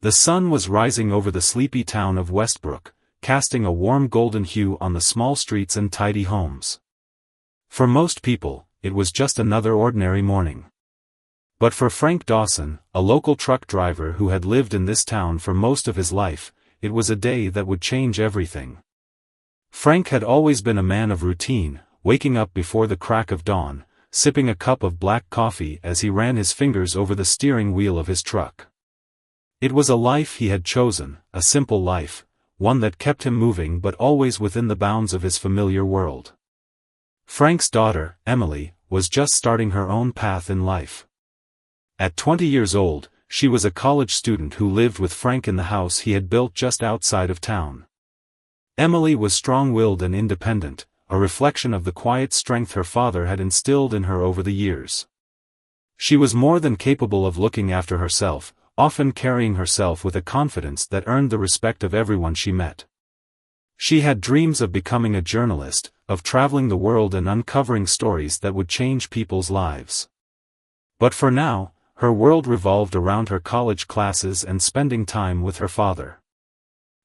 The sun was rising over the sleepy town of Westbrook, casting a warm golden hue on the small streets and tidy homes. For most people, it was just another ordinary morning. But for Frank Dawson, a local truck driver who had lived in this town for most of his life, it was a day that would change everything. Frank had always been a man of routine, waking up before the crack of dawn, sipping a cup of black coffee as he ran his fingers over the steering wheel of his truck. It was a life he had chosen, a simple life, one that kept him moving but always within the bounds of his familiar world. Frank's daughter, Emily, was just starting her own path in life. At 20 years old, she was a college student who lived with Frank in the house he had built just outside of town. Emily was strong-willed and independent, a reflection of the quiet strength her father had instilled in her over the years. She was more than capable of looking after herself, often carrying herself with a confidence that earned the respect of everyone she met. She had dreams of becoming a journalist, of traveling the world and uncovering stories that would change people's lives. But for now, her world revolved around her college classes and spending time with her father.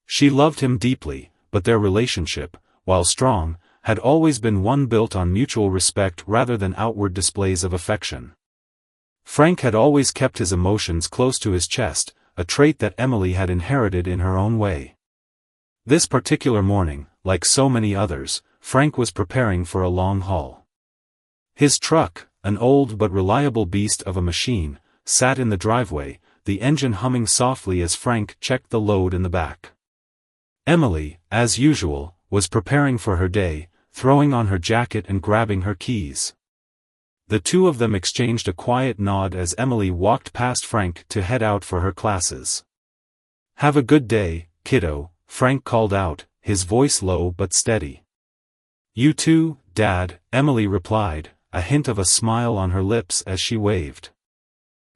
She loved him deeply, but their relationship, while strong, had always been one built on mutual respect rather than outward displays of affection. Frank had always kept his emotions close to his chest, a trait that Emily had inherited in her own way. This particular morning, like so many others, Frank was preparing for a long haul. His truck, an old but reliable beast of a machine, sat in the driveway, the engine humming softly as Frank checked the load in the back. Emily, as usual, was preparing for her day, throwing on her jacket and grabbing her keys. The two of them exchanged a quiet nod as Emily walked past Frank to head out for her classes. "Have a good day, kiddo," Frank called out, his voice low but steady. "You too, Dad," Emily replied, a hint of a smile on her lips as she waved.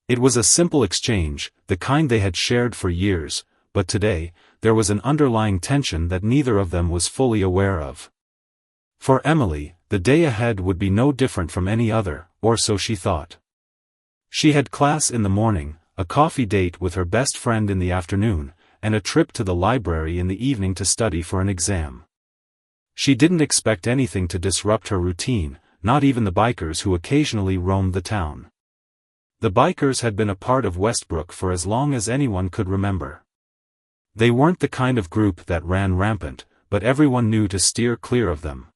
It was a simple exchange, the kind they had shared for years, but today, there was an underlying tension that neither of them was fully aware of. For Emily, the day ahead would be no different from any other, or so she thought. She had class in the morning, a coffee date with her best friend in the afternoon, and a trip to the library in the evening to study for an exam. She didn't expect anything to disrupt her routine, not even the bikers who occasionally roamed the town. The bikers had been a part of Westbrook for as long as anyone could remember. They weren't the kind of group that ran rampant, but everyone knew to steer clear of them.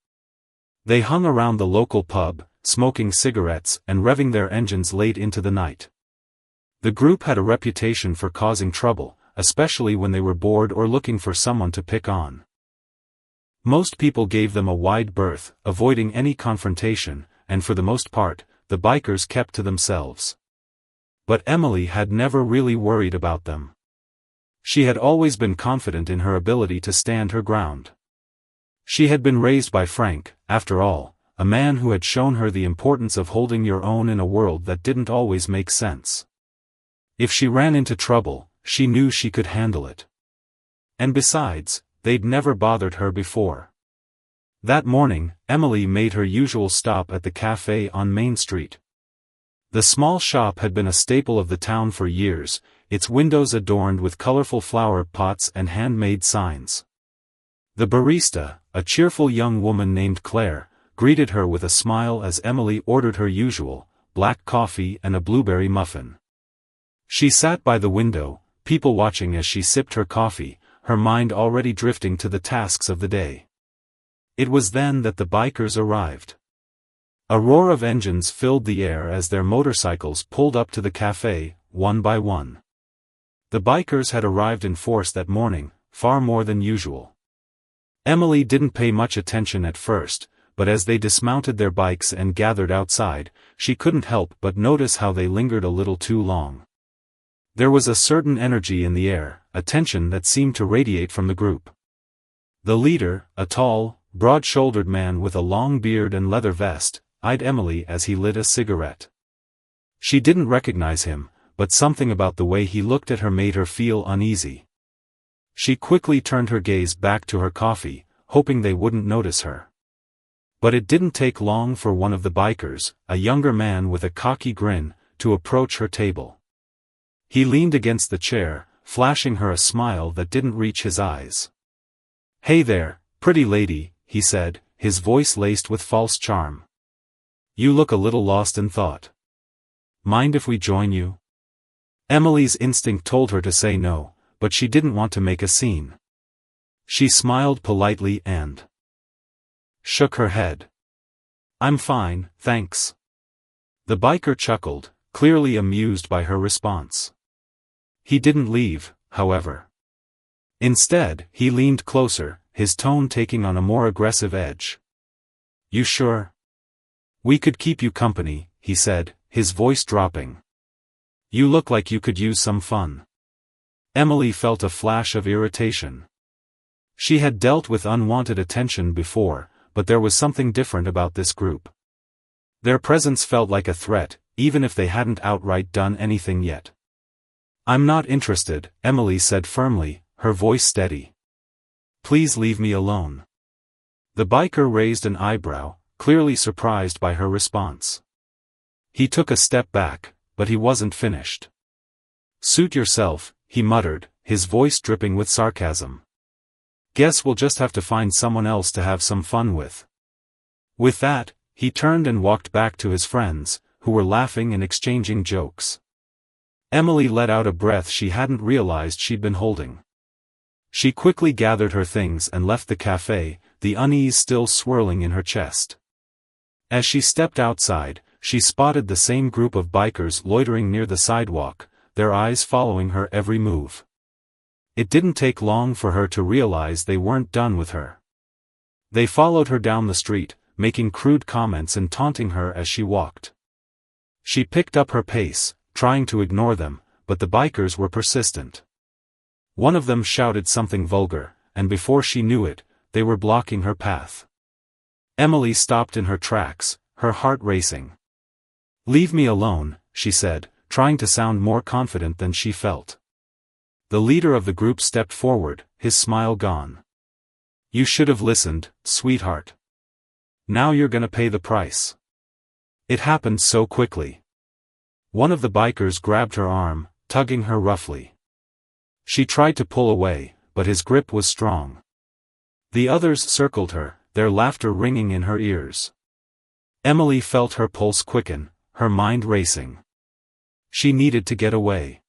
They hung around the local pub, smoking cigarettes and revving their engines late into the night. The group had a reputation for causing trouble, especially when they were bored or looking for someone to pick on. Most people gave them a wide berth, avoiding any confrontation, and for the most part, the bikers kept to themselves. But Emily had never really worried about them. She had always been confident in her ability to stand her ground. She had been raised by Frank, after all, a man who had shown her the importance of holding your own in a world that didn't always make sense. If she ran into trouble, she knew she could handle it. And besides, they'd never bothered her before. That morning, Emily made her usual stop at the cafe on Main Street. The small shop had been a staple of the town for years, its windows adorned with colorful flower pots and handmade signs. The barista, a cheerful young woman named Claire, greeted her with a smile as Emily ordered her usual, black coffee and a blueberry muffin. She sat by the window, people watching as she sipped her coffee, her mind already drifting to the tasks of the day. It was then that the bikers arrived. A roar of engines filled the air as their motorcycles pulled up to the cafe, one by one. The bikers had arrived in force that morning, far more than usual. Emily didn't pay much attention at first, but as they dismounted their bikes and gathered outside, she couldn't help but notice how they lingered a little too long. There was a certain energy in the air, a tension that seemed to radiate from the group. The leader, a tall, broad-shouldered man with a long beard and leather vest, eyed Emily as he lit a cigarette. She didn't recognize him, but something about the way he looked at her made her feel uneasy. She quickly turned her gaze back to her coffee, hoping they wouldn't notice her. But it didn't take long for one of the bikers, a younger man with a cocky grin, to approach her table. He leaned against the chair, flashing her a smile that didn't reach his eyes. "Hey there, pretty lady," he said, his voice laced with false charm. "You look a little lost in thought. Mind if we join you?" Emily's instinct told her to say no, but she didn't want to make a scene. She smiled politely and shook her head. "I'm fine, thanks." The biker chuckled, clearly amused by her response. He didn't leave, however. Instead, he leaned closer, his tone taking on a more aggressive edge. "You sure? We could keep you company," he said, his voice dropping. "You look like you could use some fun." Emily felt a flash of irritation. She had dealt with unwanted attention before, but there was something different about this group. Their presence felt like a threat, even if they hadn't outright done anything yet. "I'm not interested," Emily said firmly, her voice steady. "Please leave me alone." The biker raised an eyebrow, clearly surprised by her response. He took a step back, but he wasn't finished. "Suit yourself," he muttered, his voice dripping with sarcasm. "Guess we'll just have to find someone else to have some fun with." With that, he turned and walked back to his friends, who were laughing and exchanging jokes. Emily let out a breath she hadn't realized she'd been holding. She quickly gathered her things and left the cafe, the unease still swirling in her chest. As she stepped outside, she spotted the same group of bikers loitering near the sidewalk, their eyes following her every move. It didn't take long for her to realize they weren't done with her. They followed her down the street, making crude comments and taunting her as she walked. She picked up her pace, trying to ignore them, but the bikers were persistent. One of them shouted something vulgar, and before she knew it, they were blocking her path. Emily stopped in her tracks, her heart racing. "Leave me alone," she said, trying to sound more confident than she felt. The leader of the group stepped forward, his smile gone. "You should have listened, sweetheart. Now you're gonna pay the price." It happened so quickly. One of the bikers grabbed her arm, tugging her roughly. She tried to pull away, but his grip was strong. The others circled her, their laughter ringing in her ears. Emily felt her pulse quicken, her mind racing. She needed to get away.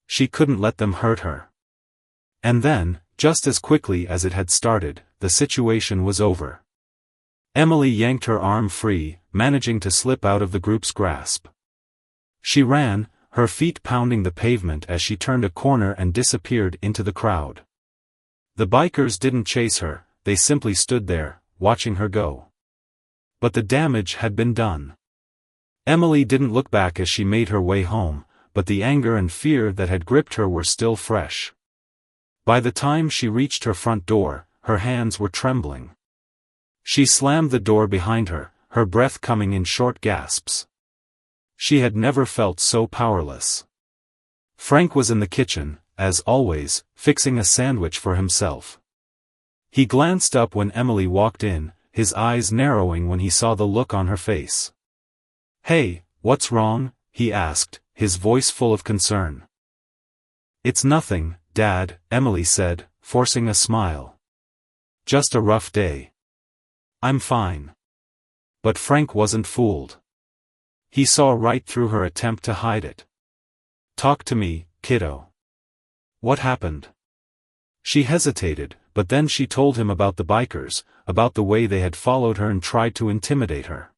She couldn't let them hurt her. And then, just as quickly as it had started, the situation was over. Emily yanked her arm free, managing to slip out of the group's grasp. She ran, her feet pounding the pavement as she turned a corner and disappeared into the crowd. The bikers didn't chase her, they simply stood there, watching her go. But the damage had been done. Emily didn't look back as she made her way home, but the anger and fear that had gripped her were still fresh. By the time she reached her front door, her hands were trembling. She slammed the door behind her, her breath coming in short gasps. She had never felt so powerless. Frank was in the kitchen, as always, fixing a sandwich for himself. He glanced up when Emily walked in, his eyes narrowing when he saw the look on her face. "Hey, what's wrong?" he asked, his voice full of concern. "It's nothing, Dad," Emily said, forcing a smile. "Just a rough day. I'm fine." But Frank wasn't fooled. He saw right through her attempt to hide it. "Talk to me, kiddo. What happened?" She hesitated, but then she told him about the bikers, about the way they had followed her and tried to intimidate her.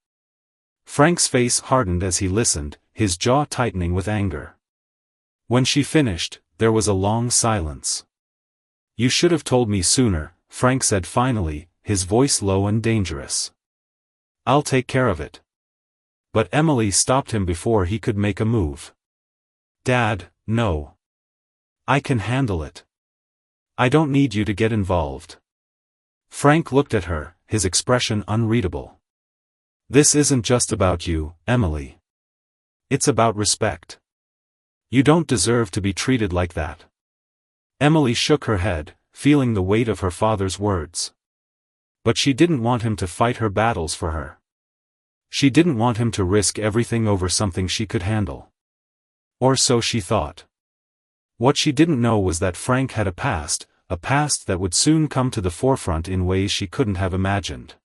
Frank's face hardened as he listened, his jaw tightening with anger. When she finished, there was a long silence. "You should have told me sooner," Frank said finally, his voice low and dangerous. "I'll take care of it." But Emily stopped him before he could make a move. "Dad, no. I can handle it. I don't need you to get involved." Frank looked at her, his expression unreadable. "This isn't just about you, Emily. It's about respect. You don't deserve to be treated like that." Emily shook her head, feeling the weight of her father's words. But she didn't want him to fight her battles for her. She didn't want him to risk everything over something she could handle. Or so she thought. What she didn't know was that Frank had a past that would soon come to the forefront in ways she couldn't have imagined.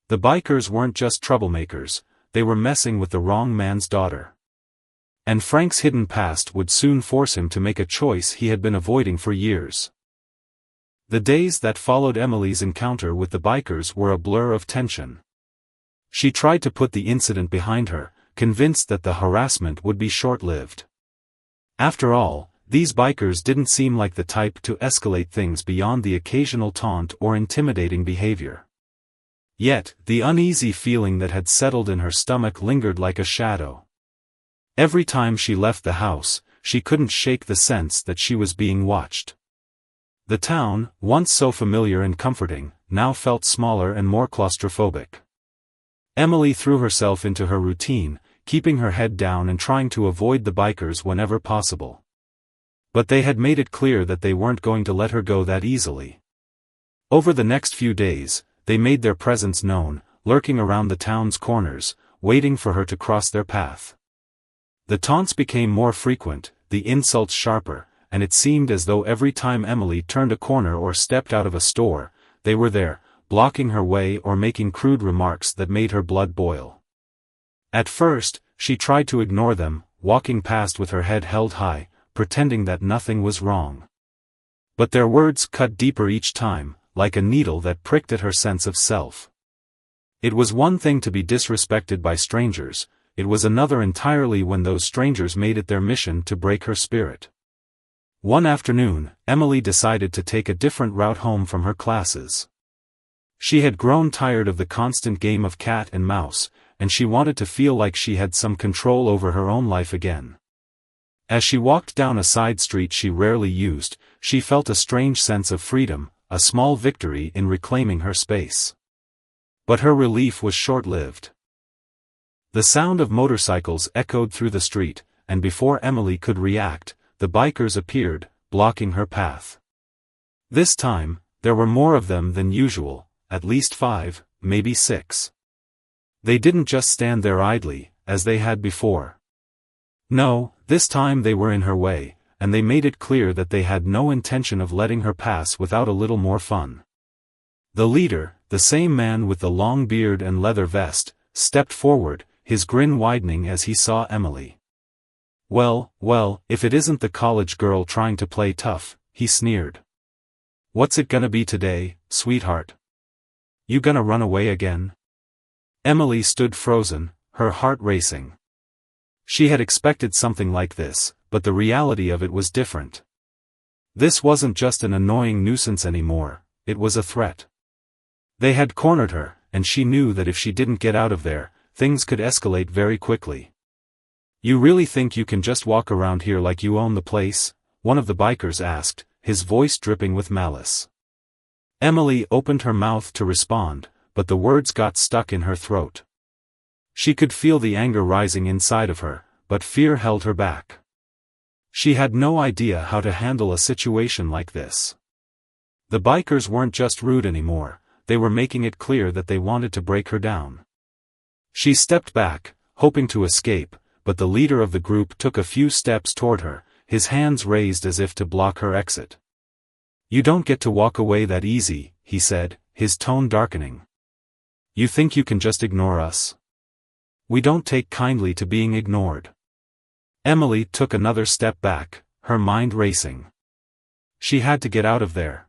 The bikers weren't just troublemakers, they were messing with the wrong man's daughter. And Frank's hidden past would soon force him to make a choice he had been avoiding for years. The days that followed Emily's encounter with the bikers were a blur of tension. She tried to put the incident behind her, convinced that the harassment would be short-lived. After all, these bikers didn't seem like the type to escalate things beyond the occasional taunt or intimidating behavior. Yet, the uneasy feeling that had settled in her stomach lingered like a shadow. Every time she left the house, she couldn't shake the sense that she was being watched. The town, once so familiar and comforting, now felt smaller and more claustrophobic. Emily threw herself into her routine, keeping her head down and trying to avoid the bikers whenever possible. But they had made it clear that they weren't going to let her go that easily. Over the next few days, they made their presence known, lurking around the town's corners, waiting for her to cross their path. The taunts became more frequent, the insults sharper, and it seemed as though every time Emily turned a corner or stepped out of a store, they were there, blocking her way or making crude remarks that made her blood boil. At first, she tried to ignore them, walking past with her head held high, pretending that nothing was wrong. But their words cut deeper each time, like a needle that pricked at her sense of self. It was one thing to be disrespected by strangers, it was another entirely when those strangers made it their mission to break her spirit. One afternoon, Emily decided to take a different route home from her classes. She had grown tired of the constant game of cat and mouse, and she wanted to feel like she had some control over her own life again. As she walked down a side street she rarely used, she felt a strange sense of freedom, a small victory in reclaiming her space. But her relief was short-lived. The sound of motorcycles echoed through the street, and before Emily could react, the bikers appeared, blocking her path. This time, there were more of them than usual, at least 5, maybe 6. They didn't just stand there idly, as they had before. No, this time they were in her way, and they made it clear that they had no intention of letting her pass without a little more fun. The leader, the same man with the long beard and leather vest, stepped forward, his grin widening as he saw Emily. Well, if it isn't the college girl trying to play tough," he sneered. "What's it gonna be today, sweetheart? You gonna run away again?" Emily stood frozen, her heart racing. She had expected something like this, but the reality of it was different. This wasn't just an annoying nuisance anymore, it was a threat. They had cornered her, and she knew that if she didn't get out of there, things could escalate very quickly. "You really think you can just walk around here like you own the place?" one of the bikers asked, his voice dripping with malice. Emily opened her mouth to respond, but the words got stuck in her throat. She could feel the anger rising inside of her, but fear held her back. She had no idea how to handle a situation like this. The bikers weren't just rude anymore, they were making it clear that they wanted to break her down. She stepped back, hoping to escape, but the leader of the group took a few steps toward her, his hands raised as if to block her exit. "You don't get to walk away that easy," he said, his tone darkening. "You think you can just ignore us? We don't take kindly to being ignored." Emily took another step back, her mind racing. She had to get out of there.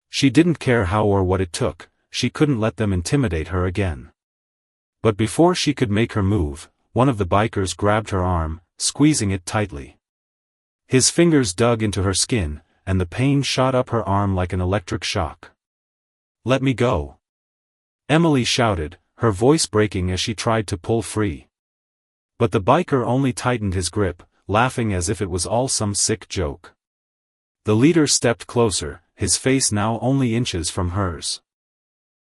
She didn't care how or what it took, she couldn't let them intimidate her again. But before she could make her move, one of the bikers grabbed her arm, squeezing it tightly. His fingers dug into her skin, and the pain shot up her arm like an electric shock. "Let me go!" Emily shouted, her voice breaking as she tried to pull free. But the biker only tightened his grip, laughing as if it was all some sick joke. The leader stepped closer, his face now only inches from hers.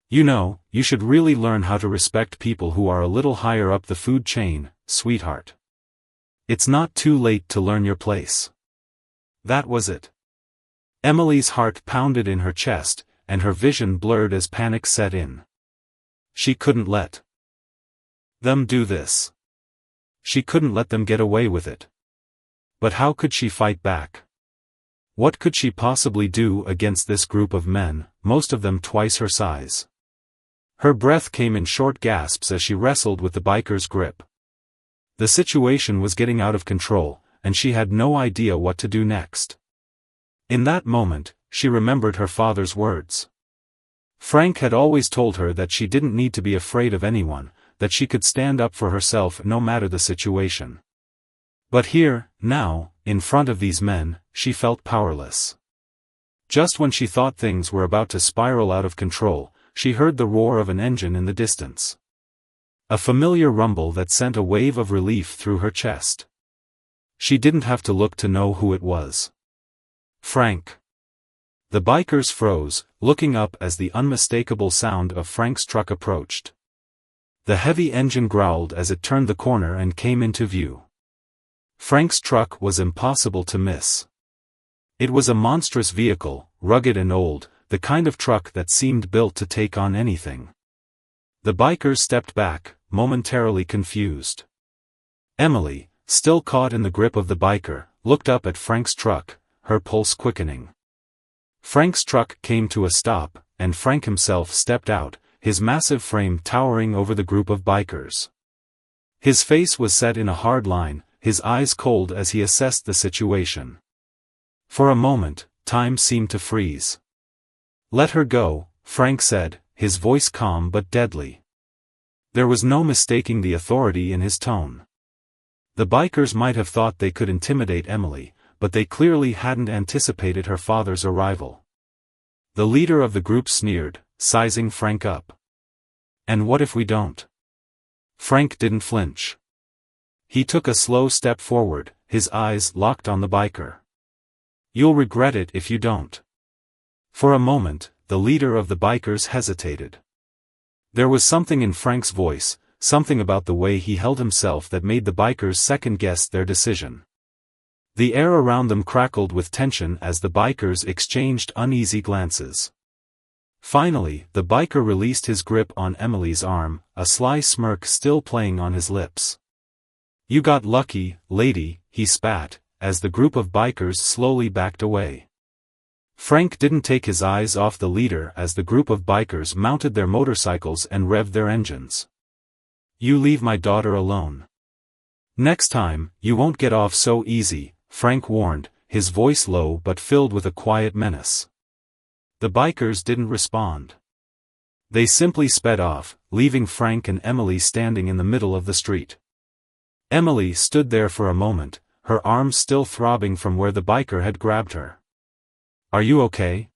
"You know, you should really learn how to respect people who are a little higher up the food chain, sweetheart. It's not too late to learn your place." That was it. Emily's heart pounded in her chest, and her vision blurred as panic set in. She couldn't let them do this. She couldn't let them get away with it. But how could she fight back? What could she possibly do against this group of men, most of them twice her size? Her breath came in short gasps as she wrestled with the biker's grip. The situation was getting out of control, and she had no idea what to do next. In that moment, she remembered her father's words. Frank had always told her that she didn't need to be afraid of anyone, that she could stand up for herself no matter the situation. But here, now, in front of these men, she felt powerless. Just when she thought things were about to spiral out of control, she heard the roar of an engine in the distance. A familiar rumble that sent a wave of relief through her chest. She didn't have to look to know who it was. Frank. The bikers froze, looking up as the unmistakable sound of Frank's truck approached. The heavy engine growled as it turned the corner and came into view. Frank's truck was impossible to miss. It was a monstrous vehicle, rugged and old, the kind of truck that seemed built to take on anything. The bikers stepped back, momentarily confused. Emily, still caught in the grip of the biker, looked up at Frank's truck, her pulse quickening. Frank's truck came to a stop, and Frank himself stepped out, his massive frame towering over the group of bikers. His face was set in a hard line, his eyes cold as he assessed the situation. For a moment, time seemed to freeze. "Let her go," Frank said, his voice calm but deadly. There was no mistaking the authority in his tone. The bikers might have thought they could intimidate Emily, but they clearly hadn't anticipated her father's arrival. The leader of the group sneered, sizing Frank up. "And what if we don't?" Frank didn't flinch. He took a slow step forward, his eyes locked on the biker. "You'll regret it if you don't." For a moment, the leader of the bikers hesitated. There was something in Frank's voice, something about the way he held himself that made the bikers second-guess their decision. The air around them crackled with tension as the bikers exchanged uneasy glances. Finally, the biker released his grip on Emily's arm, a sly smirk still playing on his lips. "You got lucky, lady," he spat, as the group of bikers slowly backed away. Frank didn't take his eyes off the leader as the group of bikers mounted their motorcycles and revved their engines. "You leave my daughter alone. Next time, you won't get off so easy," Frank warned, his voice low but filled with a quiet menace. The bikers didn't respond. They simply sped off, leaving Frank and Emily standing in the middle of the street. Emily stood there for a moment, her arms still throbbing from where the biker had grabbed her. "Are you okay?"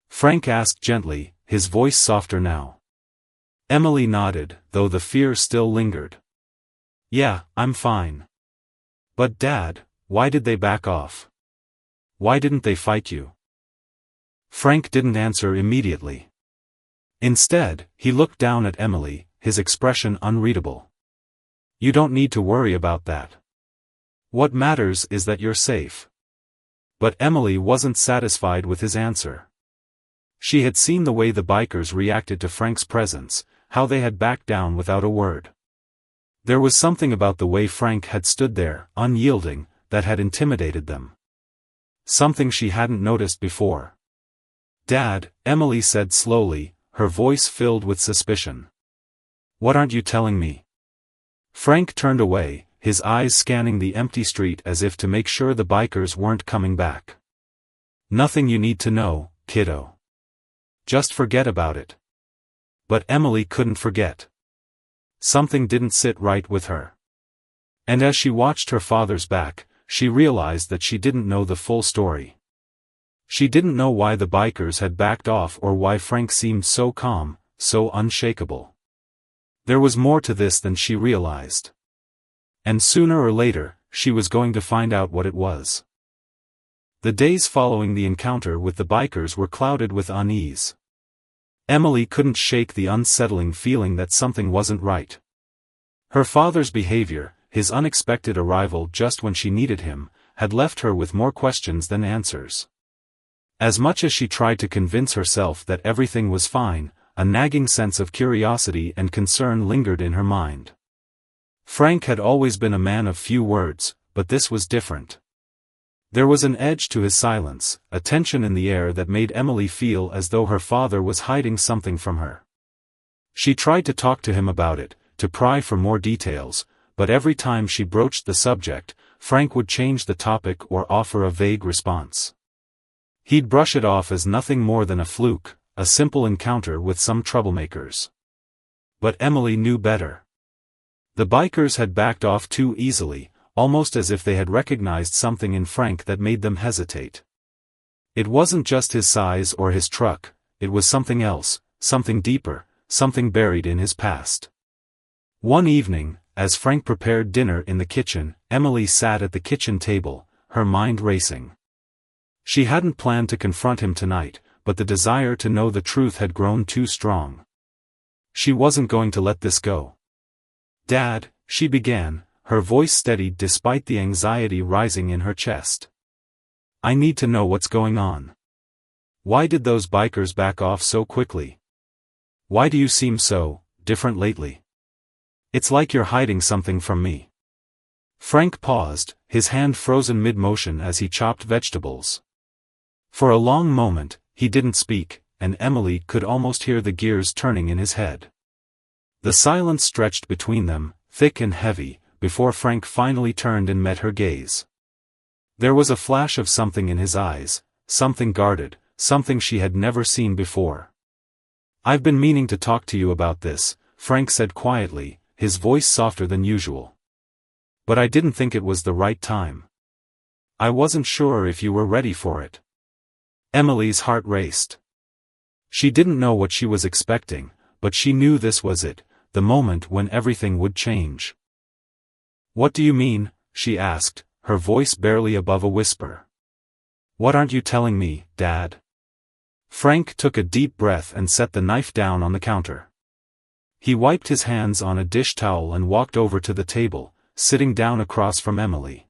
Frank asked gently, his voice softer now. Emily nodded, though the fear still lingered. "Yeah, I'm fine." "But Dad, why did they back off? Why didn't they fight you?" Frank didn't answer immediately. Instead, he looked down at Emily, his expression unreadable. "You don't need to worry about that. What matters is that you're safe." But Emily wasn't satisfied with his answer. She had seen the way the bikers reacted to Frank's presence, how they had backed down without a word. There was something about the way Frank had stood there, unyielding, that had intimidated them. Something she hadn't noticed before. "Dad," Emily said slowly, her voice filled with suspicion. "What aren't you telling me?" Frank turned away, his eyes scanning the empty street as if to make sure the bikers weren't coming back. "Nothing you need to know, kiddo. Just forget about it." But Emily couldn't forget. Something didn't sit right with her. And as she watched her father's back, she realized that she didn't know the full story. She didn't know why the bikers had backed off or why Frank seemed so calm, so unshakable. There was more to this than she realized. And sooner or later, she was going to find out what it was. The days following the encounter with the bikers were clouded with unease. Emily couldn't shake the unsettling feeling that something wasn't right. Her father's behavior, his unexpected arrival just when she needed him, had left her with more questions than answers. As much as she tried to convince herself that everything was fine, a nagging sense of curiosity and concern lingered in her mind. Frank had always been a man of few words, but this was different. There was an edge to his silence, a tension in the air that made Emily feel as though her father was hiding something from her. She tried to talk to him about it, to pry for more details, but every time she broached the subject, Frank would change the topic or offer a vague response. He'd brush it off as nothing more than a fluke, a simple encounter with some troublemakers. But Emily knew better. The bikers had backed off too easily, almost as if they had recognized something in Frank that made them hesitate. It wasn't just his size or his truck, it was something else, something deeper, something buried in his past. One evening, as Frank prepared dinner in the kitchen, Emily sat at the kitchen table, her mind racing. She hadn't planned to confront him tonight, but the desire to know the truth had grown too strong. She wasn't going to let this go. "Dad," she began, her voice steadied despite the anxiety rising in her chest. "I need to know what's going on. Why did those bikers back off so quickly? Why do you seem so different lately? It's like you're hiding something from me." Frank paused, his hand frozen mid-motion as he chopped vegetables. For a long moment, he didn't speak, and Emily could almost hear the gears turning in his head. The silence stretched between them, thick and heavy, before Frank finally turned and met her gaze. There was a flash of something in his eyes, something guarded, something she had never seen before. "I've been meaning to talk to you about this," Frank said quietly, his voice softer than usual. "But I didn't think it was the right time. I wasn't sure if you were ready for it." Emily's heart raced. She didn't know what she was expecting, but she knew this was it, the moment when everything would change. "What do you mean?" she asked, her voice barely above a whisper. "What aren't you telling me, Dad?" Frank took a deep breath and set the knife down on the counter. He wiped his hands on a dish towel and walked over to the table, sitting down across from Emily.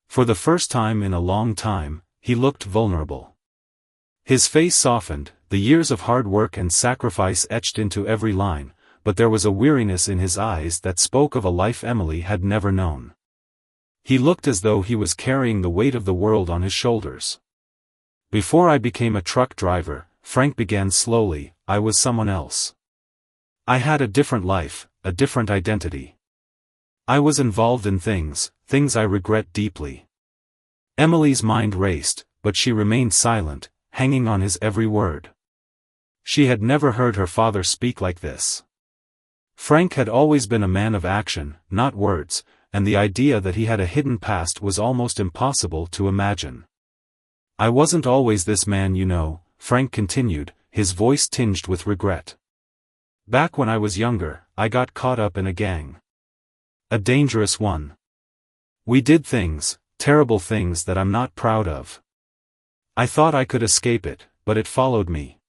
For the first time in a long time, he looked vulnerable. His face softened, the years of hard work and sacrifice etched into every line, but there was a weariness in his eyes that spoke of a life Emily had never known. He looked as though he was carrying the weight of the world on his shoulders. "Before I became a truck driver," Frank began slowly, "I was someone else. I had a different life, a different identity. I was involved in things I regret deeply." Emily's mind raced, but she remained silent, hanging on his every word. She had never heard her father speak like this. Frank had always been a man of action, not words, and the idea that he had a hidden past was almost impossible to imagine. "I wasn't always this man, you know," Frank continued, his voice tinged with regret. "Back when I was younger, I got caught up in a gang. A dangerous one. We did things, terrible things that I'm not proud of. I thought I could escape it, but it followed me.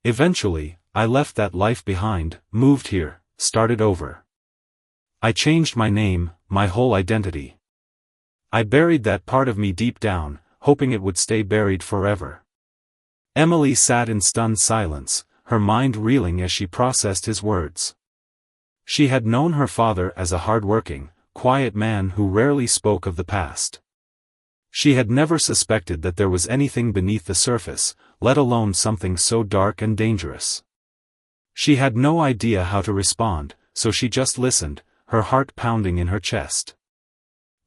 Eventually, I left that life behind, moved here, started over. I changed my name, my whole identity. I buried that part of me deep down, hoping it would stay buried forever." Emily sat in stunned silence, her mind reeling as she processed his words. She had known her father as a hard-working, quiet man who rarely spoke of the past. She had never suspected that there was anything beneath the surface, let alone something so dark and dangerous. She had no idea how to respond, so she just listened, her heart pounding in her chest.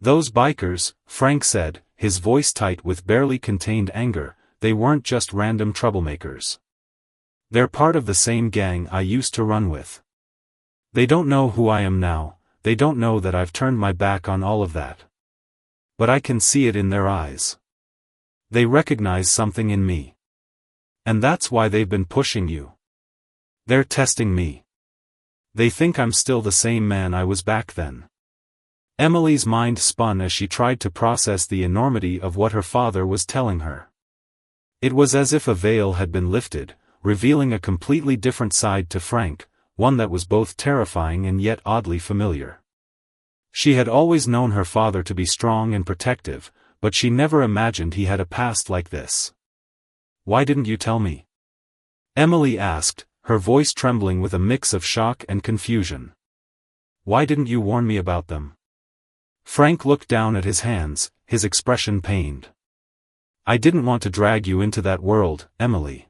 "Those bikers," Frank said, his voice tight with barely contained anger, "they weren't just random troublemakers. They're part of the same gang I used to run with. They don't know who I am now, they don't know that I've turned my back on all of that. But I can see it in their eyes. They recognize something in me. And that's why they've been pushing you. They're testing me. They think I'm still the same man I was back then." Emily's mind spun as she tried to process the enormity of what her father was telling her. It was as if a veil had been lifted, revealing a completely different side to Frank, one that was both terrifying and yet oddly familiar. She had always known her father to be strong and protective, but she never imagined he had a past like this. "Why didn't you tell me?" Emily asked, her voice trembling with a mix of shock and confusion. "Why didn't you warn me about them? Frank looked down at his hands, his expression pained. I didn't want to drag you into that world, Emily.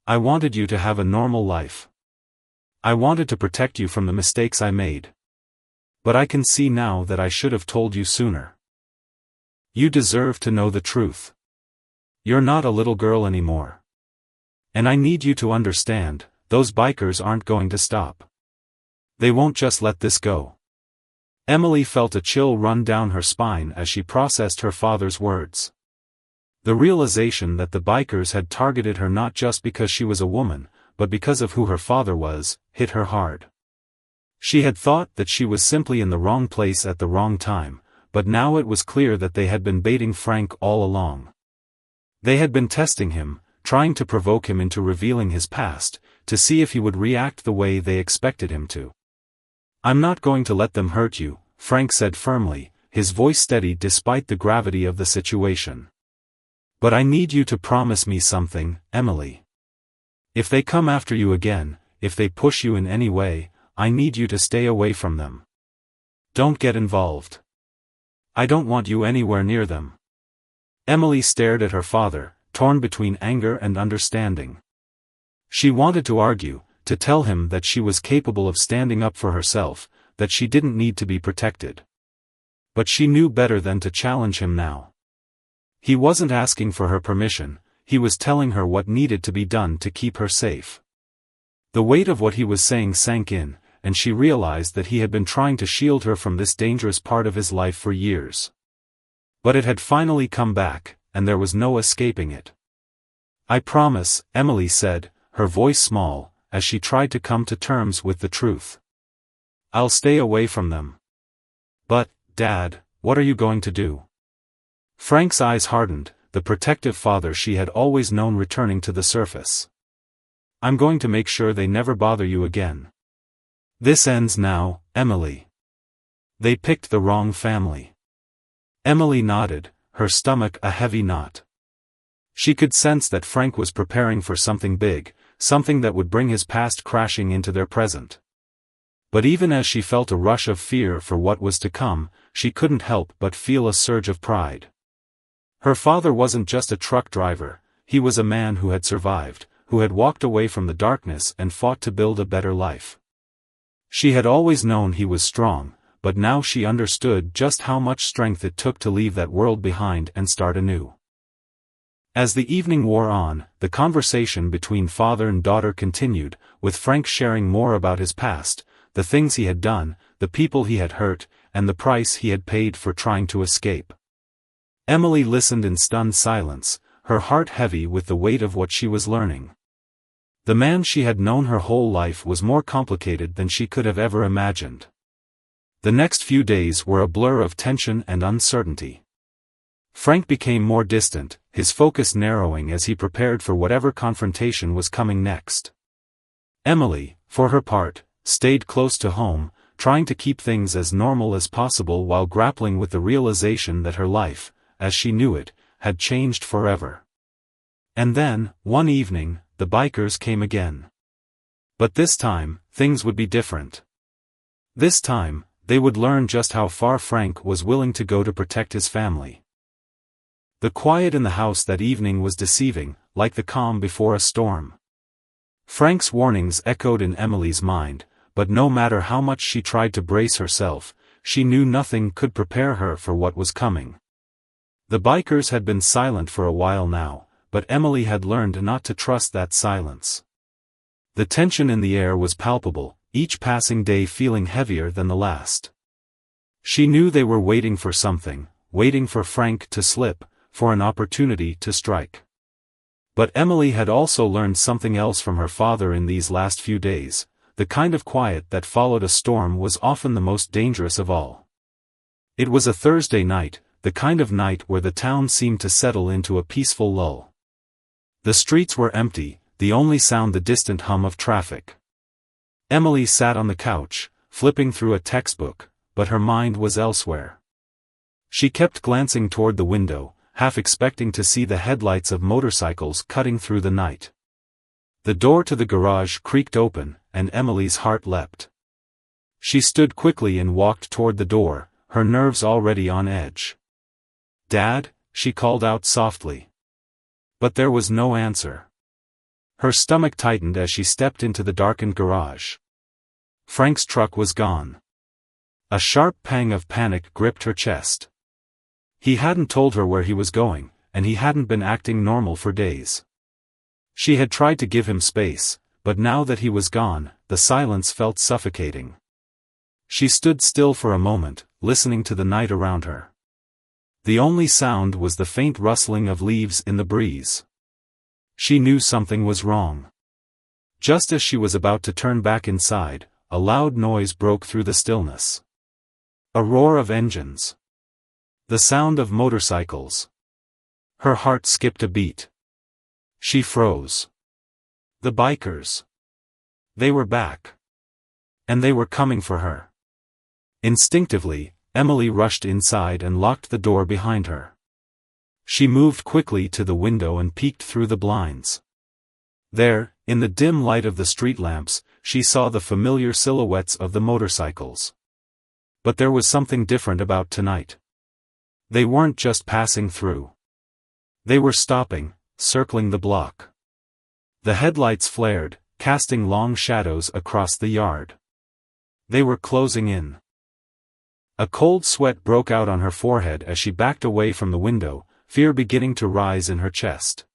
I wanted you to have a normal life. I wanted to protect you from the mistakes I made. But I can see now that I should have told you sooner. You deserve to know the truth. You're not a little girl anymore. And I need you to understand, those bikers aren't going to stop. They won't just let this go. Emily felt a chill run down her spine as she processed her father's words. The realization that the bikers had targeted her not just because she was a woman, but because of who her father was, hit her hard. She had thought that she was simply in the wrong place at the wrong time, but now it was clear that they had been baiting Frank all along. They had been testing him, trying to provoke him into revealing his past, to see if he would react the way they expected him to. I'm not going to let them hurt you, Frank said firmly, his voice steady despite the gravity of the situation. But I need you to promise me something, Emily. If they come after you again, if they push you in any way, I need you to stay away from them. Don't get involved. I don't want you anywhere near them. Emily stared at her father, torn between anger and understanding. She wanted to argue, to tell him that she was capable of standing up for herself, that she didn't need to be protected. But she knew better than to challenge him now. He wasn't asking for her permission, he was telling her what needed to be done to keep her safe. The weight of what he was saying sank in, and she realized that he had been trying to shield her from this dangerous part of his life for years. But it had finally come back, and there was no escaping it. I promise, Emily said, her voice small, as she tried to come to terms with the truth. I'll stay away from them. But, Dad, what are you going to do? Frank's eyes hardened, the protective father she had always known returning to the surface. I'm going to make sure they never bother you again. This ends now, Emily. They picked the wrong family. Emily nodded, her stomach a heavy knot. She could sense that Frank was preparing for something big, something that would bring his past crashing into their present. But even as she felt a rush of fear for what was to come, she couldn't help but feel a surge of pride. Her father wasn't just a truck driver, he was a man who had survived, who had walked away from the darkness and fought to build a better life. She had always known he was strong, but now she understood just how much strength it took to leave that world behind and start anew. As the evening wore on, the conversation between father and daughter continued, with Frank sharing more about his past, the things he had done, the people he had hurt, and the price he had paid for trying to escape. Emily listened in stunned silence, her heart heavy with the weight of what she was learning. The man she had known her whole life was more complicated than she could have ever imagined. The next few days were a blur of tension and uncertainty. Frank became more distant, his focus narrowing as he prepared for whatever confrontation was coming next. Emily, for her part, stayed close to home, trying to keep things as normal as possible while grappling with the realization that her life, as she knew it, had changed forever. And then, one evening, the bikers came again. But this time, things would be different. This time, they would learn just how far Frank was willing to go to protect his family. The quiet in the house that evening was deceiving, like the calm before a storm. Frank's warnings echoed in Emily's mind, but no matter how much she tried to brace herself, she knew nothing could prepare her for what was coming. The bikers had been silent for a while now, but Emily had learned not to trust that silence. The tension in the air was palpable, each passing day feeling heavier than the last. She knew they were waiting for something, waiting for Frank to slip, for an opportunity to strike. But Emily had also learned something else from her father in these last few days. The kind of quiet that followed a storm was often the most dangerous of all. It was a Thursday night, the kind of night where the town seemed to settle into a peaceful lull. The streets were empty, the only sound the distant hum of traffic. Emily sat on the couch, flipping through a textbook, but her mind was elsewhere. She kept glancing toward the window, half expecting to see the headlights of motorcycles cutting through the night. The door to the garage creaked open, and Emily's heart leapt. She stood quickly and walked toward the door, her nerves already on edge. "Dad?" she called out softly. But there was no answer. Her stomach tightened as she stepped into the darkened garage. Frank's truck was gone. A sharp pang of panic gripped her chest. He hadn't told her where he was going, and he hadn't been acting normal for days. She had tried to give him space, but now that he was gone, the silence felt suffocating. She stood still for a moment, listening to the night around her. The only sound was the faint rustling of leaves in the breeze. She knew something was wrong. Just as she was about to turn back inside, a loud noise broke through the stillness. A roar of engines. The sound of motorcycles. Her heart skipped a beat. She froze. The bikers. They were back. And they were coming for her. Instinctively, Emily rushed inside and locked the door behind her. She moved quickly to the window and peeked through the blinds. There, in the dim light of the street lamps, she saw the familiar silhouettes of the motorcycles. But there was something different about tonight. They weren't just passing through. They were stopping, circling the block. The headlights flared, casting long shadows across the yard. They were closing in. A cold sweat broke out on her forehead as she backed away from the window, fear beginning to rise in her chest.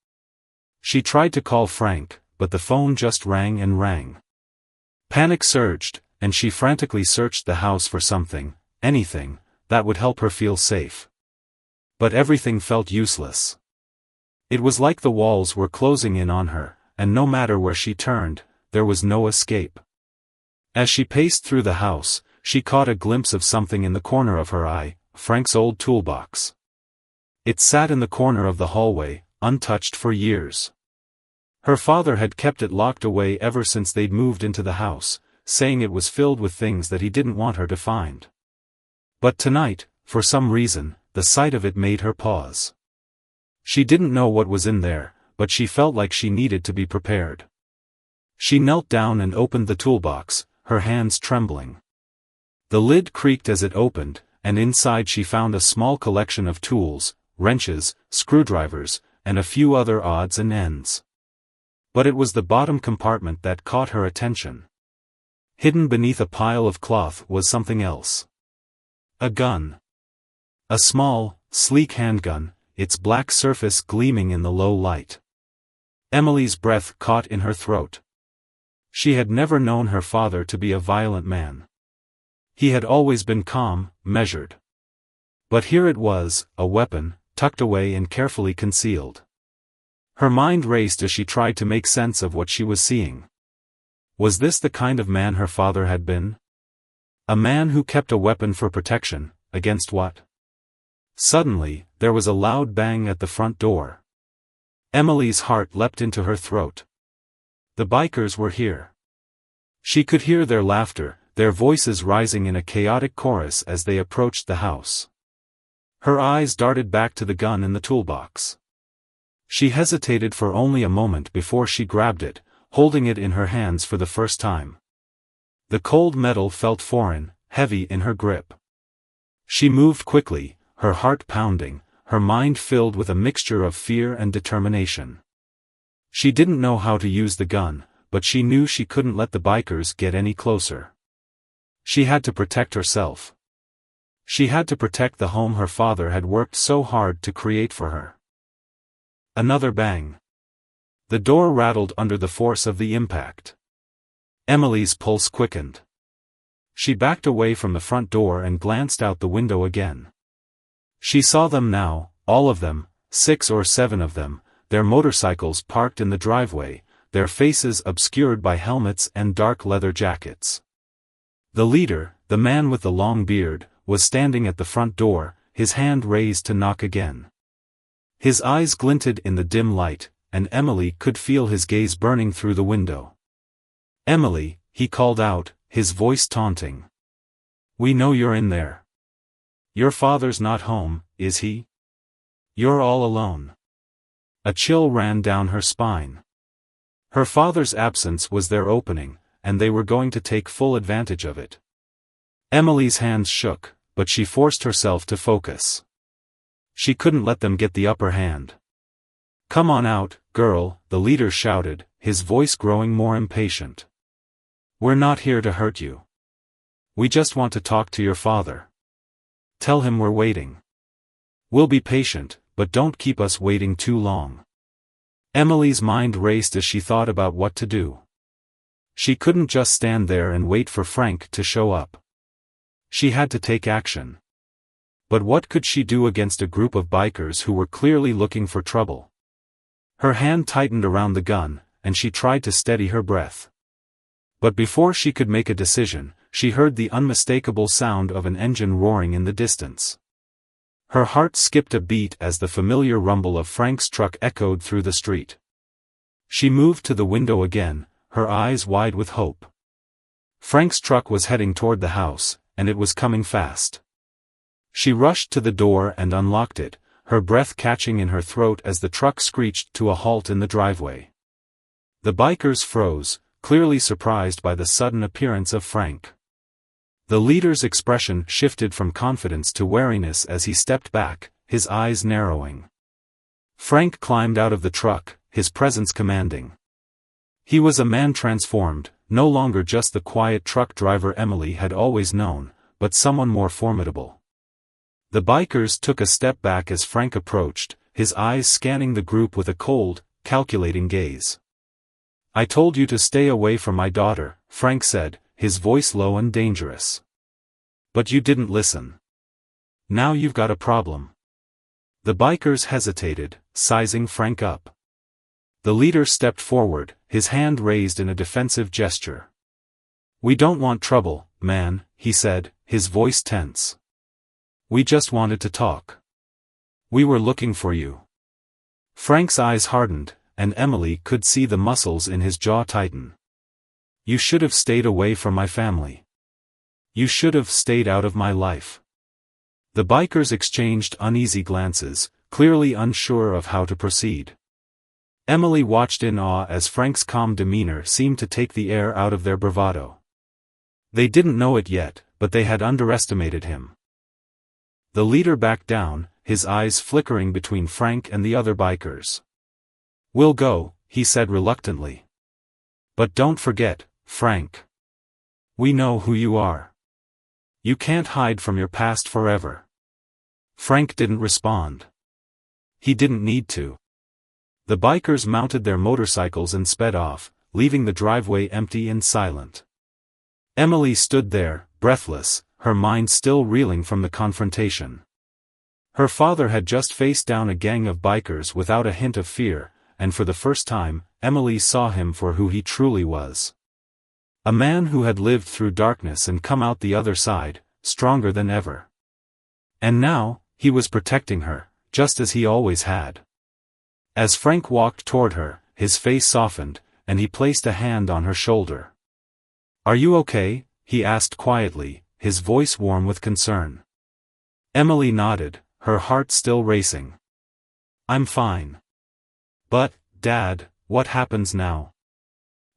She tried to call Frank, but the phone just rang and rang. Panic surged, and she frantically searched the house for something, anything, that would help her feel safe. But everything felt useless. It was like the walls were closing in on her, and no matter where she turned, there was no escape. As she paced through the house, she caught a glimpse of something in the corner of her eye, Frank's old toolbox. It sat in the corner of the hallway, untouched for years. Her father had kept it locked away ever since they'd moved into the house, saying it was filled with things that he didn't want her to find. But tonight, for some reason, the sight of it made her pause. She didn't know what was in there, but she felt like she needed to be prepared. She knelt down and opened the toolbox, her hands trembling. The lid creaked as it opened, and inside she found a small collection of tools, wrenches, screwdrivers, and a few other odds and ends. But it was the bottom compartment that caught her attention. Hidden beneath a pile of cloth was something else. A gun. A small, sleek handgun, its black surface gleaming in the low light. Emily's breath caught in her throat. She had never known her father to be a violent man. He had always been calm, measured. But here it was, a weapon, tucked away and carefully concealed. Her mind raced as she tried to make sense of what she was seeing. Was this the kind of man her father had been? A man who kept a weapon for protection, against what? Suddenly, there was a loud bang at the front door. Emily's heart leapt into her throat. The bikers were here. She could hear their laughter, their voices rising in a chaotic chorus as they approached the house. Her eyes darted back to the gun in the toolbox. She hesitated for only a moment before she grabbed it, holding it in her hands for the first time. The cold metal felt foreign, heavy in her grip. She moved quickly, her heart pounding, her mind filled with a mixture of fear and determination. She didn't know how to use the gun, but she knew she couldn't let the bikers get any closer. She had to protect herself. She had to protect the home her father had worked so hard to create for her. Another bang. The door rattled under the force of the impact. Emily's pulse quickened. She backed away from the front door and glanced out the window again. She saw them now, all of them, 6 or 7 of them, their motorcycles parked in the driveway, their faces obscured by helmets and dark leather jackets. The leader, the man with the long beard, was standing at the front door, his hand raised to knock again. His eyes glinted in the dim light, and Emily could feel his gaze burning through the window. "Emily," he called out, his voice taunting. "We know you're in there. Your father's not home, is he? You're all alone." A chill ran down her spine. Her father's absence was their opening, and they were going to take full advantage of it. Emily's hands shook, but she forced herself to focus. She couldn't let them get the upper hand. "Come on out, girl," the leader shouted, his voice growing more impatient. "We're not here to hurt you. We just want to talk to your father. Tell him we're waiting. We'll be patient, but don't keep us waiting too long." Emily's mind raced as she thought about what to do. She couldn't just stand there and wait for Frank to show up. She had to take action. But what could she do against a group of bikers who were clearly looking for trouble? Her hand tightened around the gun, and she tried to steady her breath. But before she could make a decision, she heard the unmistakable sound of an engine roaring in the distance. Her heart skipped a beat as the familiar rumble of Frank's truck echoed through the street. She moved to the window again, her eyes wide with hope. Frank's truck was heading toward the house, and it was coming fast. She rushed to the door and unlocked it, her breath catching in her throat as the truck screeched to a halt in the driveway. The bikers froze, clearly surprised by the sudden appearance of Frank. The leader's expression shifted from confidence to wariness as he stepped back, his eyes narrowing. Frank climbed out of the truck, his presence commanding. He was a man transformed, no longer just the quiet truck driver Emily had always known, but someone more formidable. The bikers took a step back as Frank approached, his eyes scanning the group with a cold, calculating gaze. "I told you to stay away from my daughter," Frank said, his voice low and dangerous. "But you didn't listen. Now you've got a problem." The bikers hesitated, sizing Frank up. The leader stepped forward, his hand raised in a defensive gesture. "We don't want trouble, man," he said, his voice tense. "We just wanted to talk. We were looking for you." Frank's eyes hardened, and Emily could see the muscles in his jaw tighten. "You should have stayed away from my family. You should have stayed out of my life." The bikers exchanged uneasy glances, clearly unsure of how to proceed. Emily watched in awe as Frank's calm demeanor seemed to take the air out of their bravado. They didn't know it yet, but they had underestimated him. The leader backed down, his eyes flickering between Frank and the other bikers. "We'll go," he said reluctantly. "But don't forget, Frank. We know who you are. You can't hide from your past forever." Frank didn't respond. He didn't need to. The bikers mounted their motorcycles and sped off, leaving the driveway empty and silent. Emily stood there, breathless, her mind still reeling from the confrontation. Her father had just faced down a gang of bikers without a hint of fear, and for the first time, Emily saw him for who he truly was. A man who had lived through darkness and come out the other side, stronger than ever. And now, he was protecting her, just as he always had. As Frank walked toward her, his face softened, and he placed a hand on her shoulder. "Are you okay?" he asked quietly, his voice warm with concern. Emily nodded, her heart still racing. "I'm fine. But, Dad, what happens now?"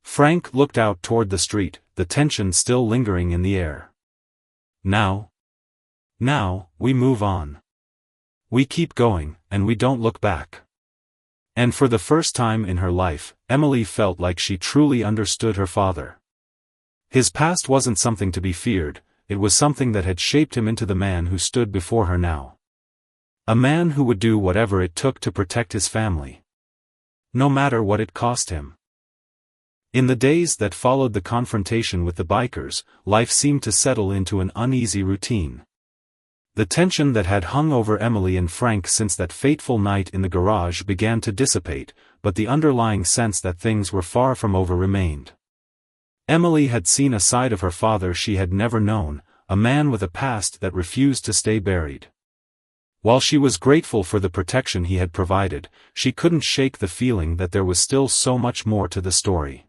Frank looked out toward the street, the tension still lingering in the air. Now, we move on. We keep going, and we don't look back." And for the first time in her life, Emily felt like she truly understood her father. His past wasn't something to be feared, it was something that had shaped him into the man who stood before her now. A man who would do whatever it took to protect his family. No matter what it cost him. In the days that followed the confrontation with the bikers, life seemed to settle into an uneasy routine. The tension that had hung over Emily and Frank since that fateful night in the garage began to dissipate, but the underlying sense that things were far from over remained. Emily had seen a side of her father she had never known, a man with a past that refused to stay buried. While she was grateful for the protection he had provided, she couldn't shake the feeling that there was still so much more to the story.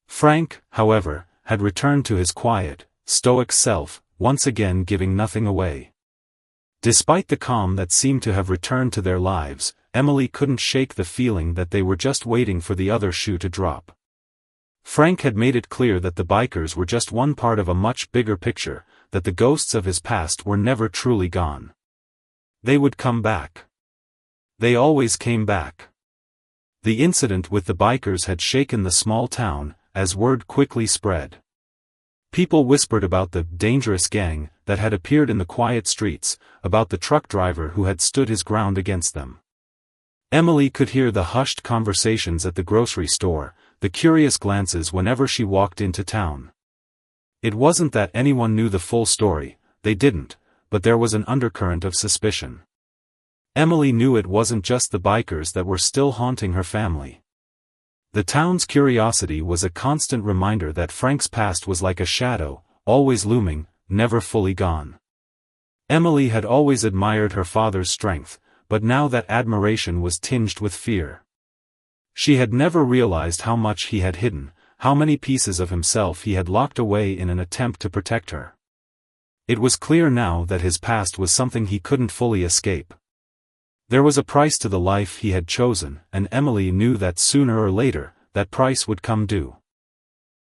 Frank, however, had returned to his quiet, stoic self, once again giving nothing away. Despite the calm that seemed to have returned to their lives, Emily couldn't shake the feeling that they were just waiting for the other shoe to drop. Frank had made it clear that the bikers were just one part of a much bigger picture, that the ghosts of his past were never truly gone. They would come back. They always came back. The incident with the bikers had shaken the small town, as word quickly spread. People whispered about the dangerous gang that had appeared in the quiet streets, about the truck driver who had stood his ground against them. Emily could hear the hushed conversations at the grocery store, the curious glances whenever she walked into town. It wasn't that anyone knew the full story, they didn't, but there was an undercurrent of suspicion. Emily knew it wasn't just the bikers that were still haunting her family. The town's curiosity was a constant reminder that Frank's past was like a shadow, always looming, never fully gone. Emily had always admired her father's strength, but now that admiration was tinged with fear. She had never realized how much he had hidden, how many pieces of himself he had locked away in an attempt to protect her. It was clear now that his past was something he couldn't fully escape. There was a price to the life he had chosen, and Emily knew that sooner or later, that price would come due.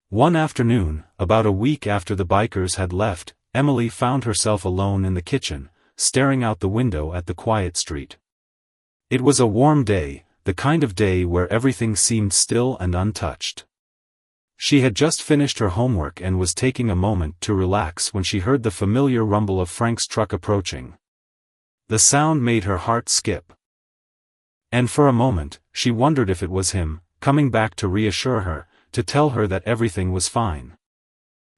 One afternoon, about a week after the bikers had left, Emily found herself alone in the kitchen, staring out the window at the quiet street. It was a warm day, the kind of day where everything seemed still and untouched. She had just finished her homework and was taking a moment to relax when she heard the familiar rumble of Frank's truck approaching. The sound made her heart skip. And for a moment, she wondered if it was him, coming back to reassure her, to tell her that everything was fine.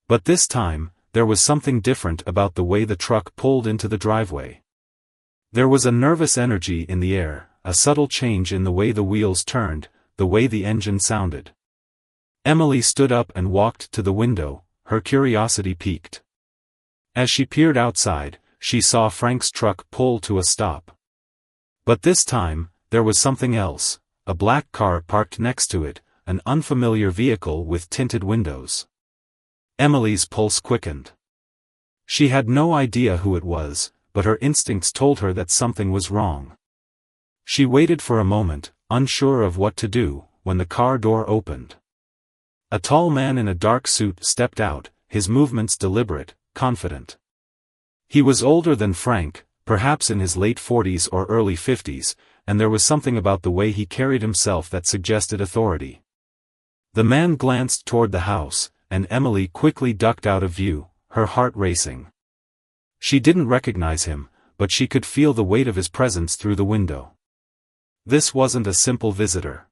But this time, there was something different about the way the truck pulled into the driveway. There was a nervous energy in the air, a subtle change in the way the wheels turned, the way the engine sounded. Emily stood up and walked to the window, her curiosity piqued. As she peered outside, she saw Frank's truck pull to a stop. But this time, there was something else, a black car parked next to it, an unfamiliar vehicle with tinted windows. Emily's pulse quickened. She had no idea who it was, but her instincts told her that something was wrong. She waited for a moment, unsure of what to do, when the car door opened. A tall man in a dark suit stepped out, his movements deliberate, confident. He was older than Frank, perhaps in his late 40s or early 50s, and there was something about the way he carried himself that suggested authority. The man glanced toward the house, and Emily quickly ducked out of view, her heart racing. She didn't recognize him, but she could feel the weight of his presence through the window. This wasn't a simple visitor.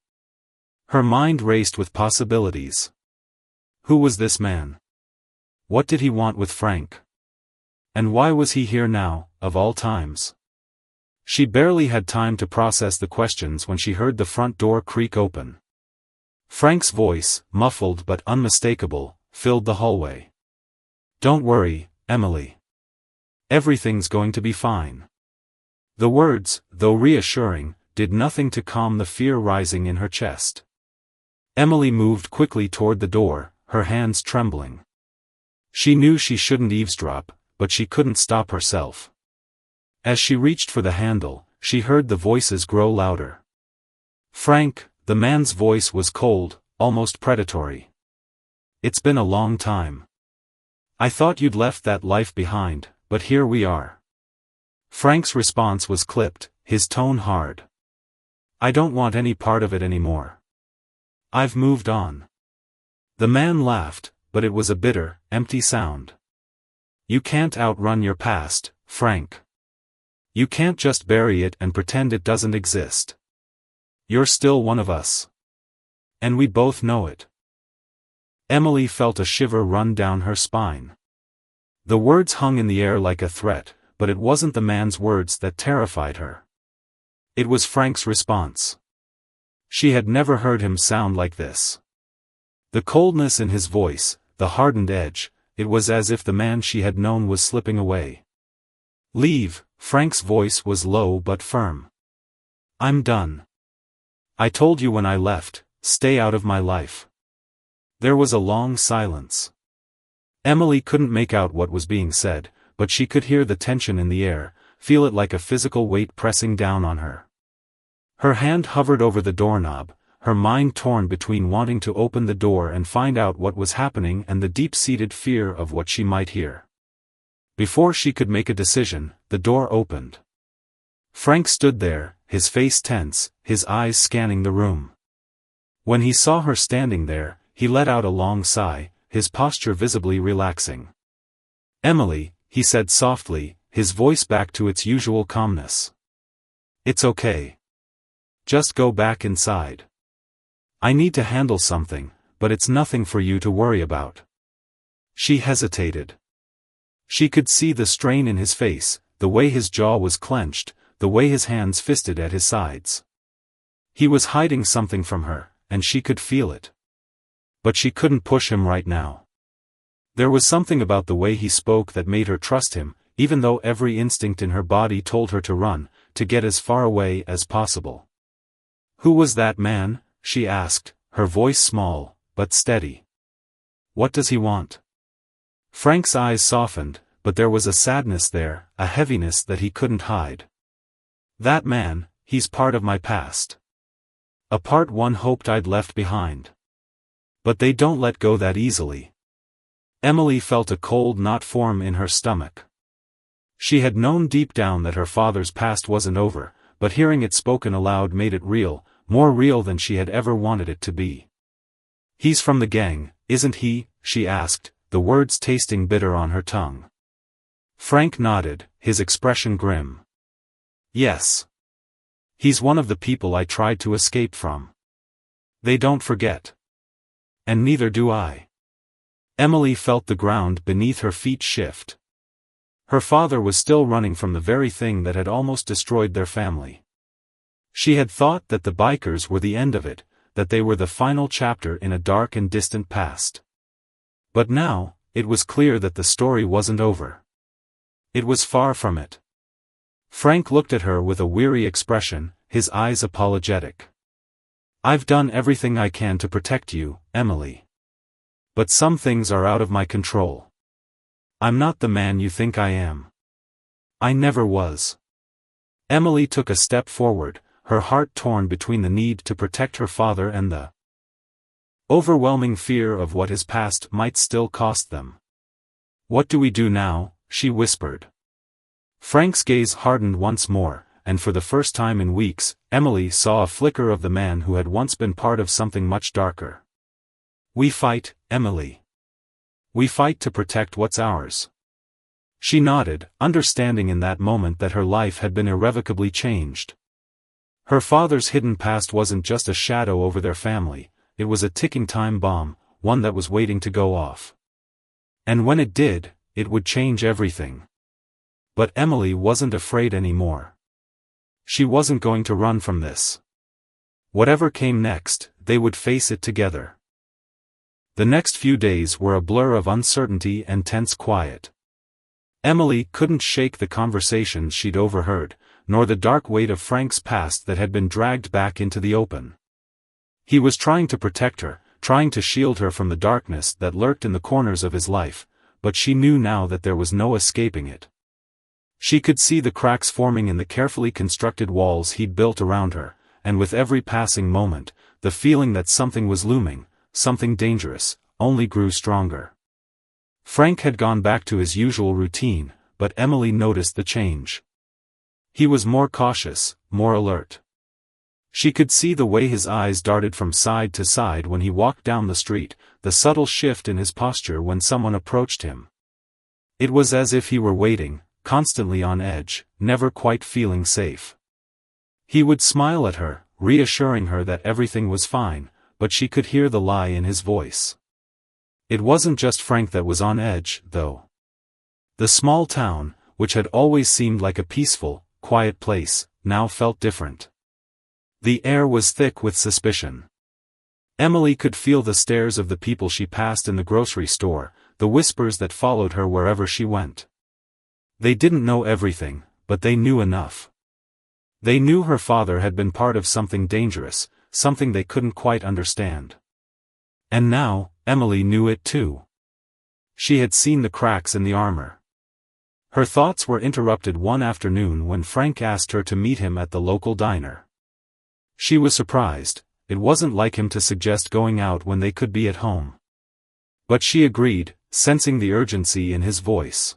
Her mind raced with possibilities. Who was this man? What did he want with Frank? And why was he here now, of all times? She barely had time to process the questions when she heard the front door creak open. Frank's voice, muffled but unmistakable, filled the hallway. "Don't worry, Emily. Everything's going to be fine." The words, though reassuring, did nothing to calm the fear rising in her chest. Emily moved quickly toward the door, her hands trembling. She knew she shouldn't eavesdrop, but she couldn't stop herself. As she reached for the handle, she heard the voices grow louder. "Frank," the man's voice was cold, almost predatory. "It's been a long time. I thought you'd left that life behind, but here we are." Frank's response was clipped, his tone hard. "I don't want any part of it anymore. I've moved on." The man laughed, but it was a bitter, empty sound. "You can't outrun your past, Frank. You can't just bury it and pretend it doesn't exist. You're still one of us. And we both know it." Emily felt a shiver run down her spine. The words hung in the air like a threat, but it wasn't the man's words that terrified her. It was Frank's response. She had never heard him sound like this. The coldness in his voice, the hardened edge, it was as if the man she had known was slipping away. "Leave," Frank's voice was low but firm. "I'm done. I told you when I left, stay out of my life." There was a long silence. Emily couldn't make out what was being said, but she could hear the tension in the air, feel it like a physical weight pressing down on her. Her hand hovered over the doorknob, her mind torn between wanting to open the door and find out what was happening and the deep-seated fear of what she might hear. Before she could make a decision, the door opened. Frank stood there, his face tense, his eyes scanning the room. When he saw her standing there, he let out a long sigh, his posture visibly relaxing. "Emily," he said softly, his voice back to its usual calmness. "It's okay. Just go back inside. I need to handle something, but it's nothing for you to worry about." She hesitated. She could see the strain in his face, the way his jaw was clenched, the way his hands fisted at his sides. He was hiding something from her, and she could feel it. But she couldn't push him right now. There was something about the way he spoke that made her trust him, even though every instinct in her body told her to run, to get as far away as possible. "Who was that man?" she asked, her voice small, but steady. "What does he want?" Frank's eyes softened, but there was a sadness there, a heaviness that he couldn't hide. "That man, he's part of my past. A part one hoped I'd left behind. But they don't let go that easily." Emily felt a cold knot form in her stomach. She had known deep down that her father's past wasn't over, but hearing it spoken aloud made it real, more real than she had ever wanted it to be. "He's from the gang, isn't he?" she asked, the words tasting bitter on her tongue. Frank nodded, his expression grim. "Yes. He's one of the people I tried to escape from. They don't forget. And neither do I." Emily felt the ground beneath her feet shift. Her father was still running from the very thing that had almost destroyed their family. She had thought that the bikers were the end of it, that they were the final chapter in a dark and distant past. But now, it was clear that the story wasn't over. It was far from it. Frank looked at her with a weary expression, his eyes apologetic. "I've done everything I can to protect you, Emily. But some things are out of my control. I'm not the man you think I am. I never was." Emily took a step forward, her heart torn between the need to protect her father and the overwhelming fear of what his past might still cost them. "What do we do now?" she whispered. Frank's gaze hardened once more, and for the first time in weeks, Emily saw a flicker of the man who had once been part of something much darker. "We fight, Emily. We fight to protect what's ours." She nodded, understanding in that moment that her life had been irrevocably changed. Her father's hidden past wasn't just a shadow over their family, it was a ticking time bomb, one that was waiting to go off. And when it did, it would change everything. But Emily wasn't afraid anymore. She wasn't going to run from this. Whatever came next, they would face it together. The next few days were a blur of uncertainty and tense quiet. Emily couldn't shake the conversations she'd overheard, nor the dark weight of Frank's past that had been dragged back into the open. He was trying to protect her, trying to shield her from the darkness that lurked in the corners of his life, but she knew now that there was no escaping it. She could see the cracks forming in the carefully constructed walls he'd built around her, and with every passing moment, the feeling that something was looming, something dangerous, only grew stronger. Frank had gone back to his usual routine, but Emily noticed the change. He was more cautious, more alert. She could see the way his eyes darted from side to side when he walked down the street, the subtle shift in his posture when someone approached him. It was as if he were waiting, constantly on edge, never quite feeling safe. He would smile at her, reassuring her that everything was fine, but she could hear the lie in his voice. It wasn't just Frank that was on edge, though. The small town, which had always seemed like a peaceful, quiet place, now felt different. The air was thick with suspicion. Emily could feel the stares of the people she passed in the grocery store, the whispers that followed her wherever she went. They didn't know everything, but they knew enough. They knew her father had been part of something dangerous, something they couldn't quite understand. And now, Emily knew it too. She had seen the cracks in the armor. Her thoughts were interrupted one afternoon when Frank asked her to meet him at the local diner. She was surprised, it wasn't like him to suggest going out when they could be at home. But she agreed, sensing the urgency in his voice.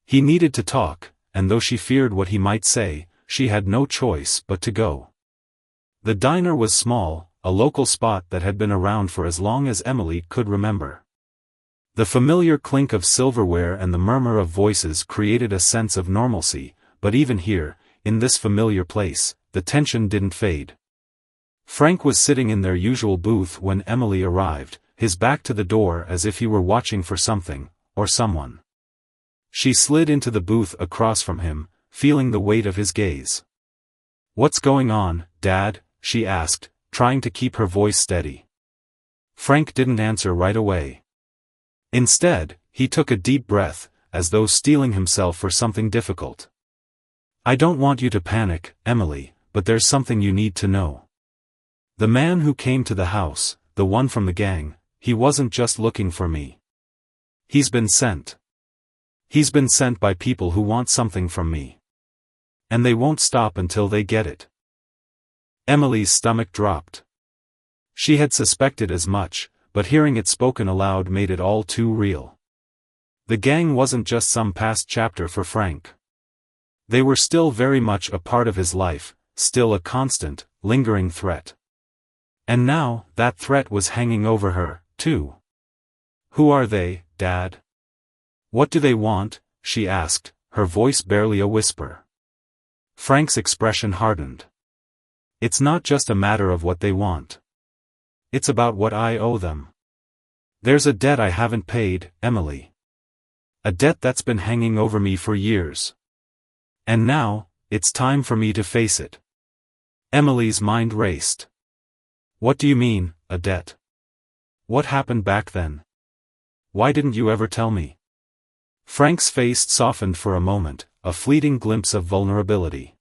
He needed to talk, and though she feared what he might say, she had no choice but to go. The diner was small, a local spot that had been around for as long as Emily could remember. The familiar clink of silverware and the murmur of voices created a sense of normalcy, but even here, in this familiar place, the tension didn't fade. Frank was sitting in their usual booth when Emily arrived, his back to the door as if he were watching for something, or someone. She slid into the booth across from him, feeling the weight of his gaze. "What's going on, Dad?" she asked, trying to keep her voice steady. Frank didn't answer right away. Instead, he took a deep breath, as though steeling himself for something difficult. "I don't want you to panic, Emily, but there's something you need to know. The man who came to the house, the one from the gang, he wasn't just looking for me. He's been sent. He's been sent by people who want something from me. And they won't stop until they get it." Emily's stomach dropped. She had suspected as much, but hearing it spoken aloud made it all too real. The gang wasn't just some past chapter for Frank. They were still very much a part of his life, still a constant, lingering threat. And now, that threat was hanging over her, too. "Who are they, Dad? What do they want?" she asked, her voice barely a whisper. Frank's expression hardened. "It's not just a matter of what they want. It's about what I owe them. There's a debt I haven't paid, Emily. A debt that's been hanging over me for years. And now, it's time for me to face it." Emily's mind raced. "What do you mean, a debt? What happened back then? Why didn't you ever tell me?" Frank's face softened for a moment, a fleeting glimpse of vulnerability.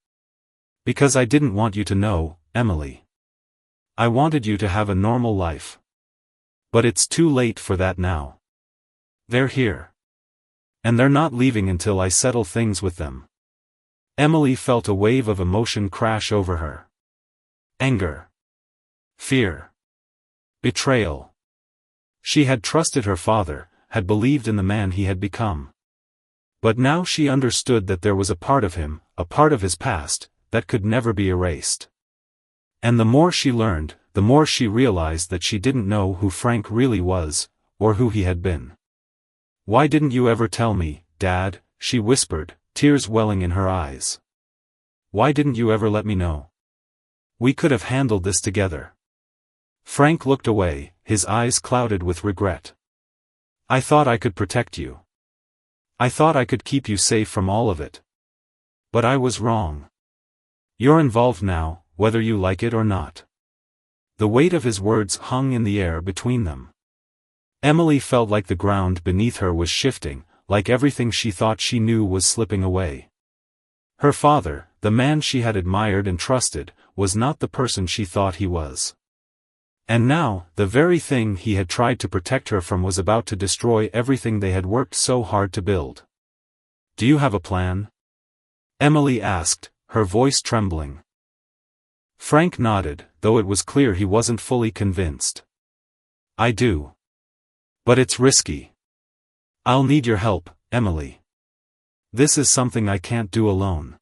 "Because I didn't want you to know, Emily. I wanted you to have a normal life. But it's too late for that now. They're here. And they're not leaving until I settle things with them." Emily felt a wave of emotion crash over her. Anger. Fear. Betrayal. She had trusted her father, had believed in the man he had become. But now she understood that there was a part of him, a part of his past, that could never be erased. And the more she learned, the more she realized that she didn't know who Frank really was, or who he had been. "Why didn't you ever tell me, Dad?" she whispered, tears welling in her eyes. "Why didn't you ever let me know? We could have handled this together." Frank looked away, his eyes clouded with regret. "I thought I could protect you. I thought I could keep you safe from all of it. But I was wrong. You're involved now, whether you like it or not." The weight of his words hung in the air between them. Emily felt like the ground beneath her was shifting, like everything she thought she knew was slipping away. Her father, the man she had admired and trusted, was not the person she thought he was. And now, the very thing he had tried to protect her from was about to destroy everything they had worked so hard to build. "Do you have a plan?" Emily asked, her voice trembling. Frank nodded, though it was clear he wasn't fully convinced. "I do. But it's risky. I'll need your help, Emily. This is something I can't do alone.